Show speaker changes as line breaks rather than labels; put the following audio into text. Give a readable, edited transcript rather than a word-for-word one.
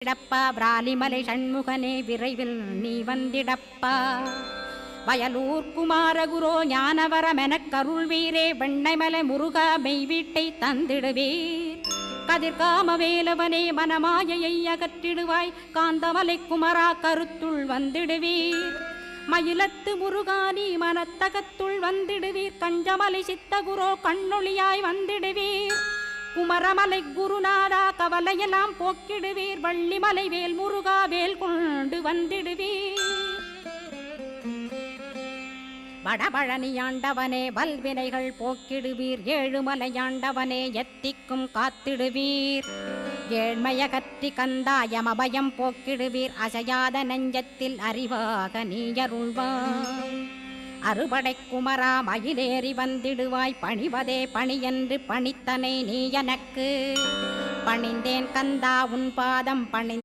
இடப்பா பிராலிமலை சண்முகனே விரைவில் நீ வந்திடப்பா. வயலூர் குமாரகுரோ ஞானவரமெனக் கருள்வீரே வெண்ணைமலை முருகா மெய் வீட்டை தந்திடுவீர். கதிர்காம வேலவனே மனமாயையை அகற்றிடுவாய். காந்தமலை குமரா கருத்துள் வந்திடுவீர். மயிலத்து முருகானி மனத்தகத்துள் வந்திடுவீர். கஞ்சமலை சித்தகுரோ கண்ணொளியாய் வந்திடுவீர். குமரமலை குருநாதா கவலையெல்லாம் போக்கிடுவீர். வள்ளிமலை வேல் முருகா வேல் கொண்டு வந்திடுவீர். வடபழனியாண்டவனே வல்வினைகள் போக்கிடுவீர். ஏழுமலையாண்டவனே எத்திக்கும் காத்திடுவீர். ஏழ்மையகற்றி கந்தாயமபயம் போக்கிடுவீர். அசையாத நெஞ்சத்தில் அறிவாக நீயருள்வாய். அறுபடை குமரா மயிலேறி வந்திடுவாய். பணிவதே பணியென்று பணித்தனை நீ எனக்கு. பணிந்தேன் கந்தா உன் பாதம் பணி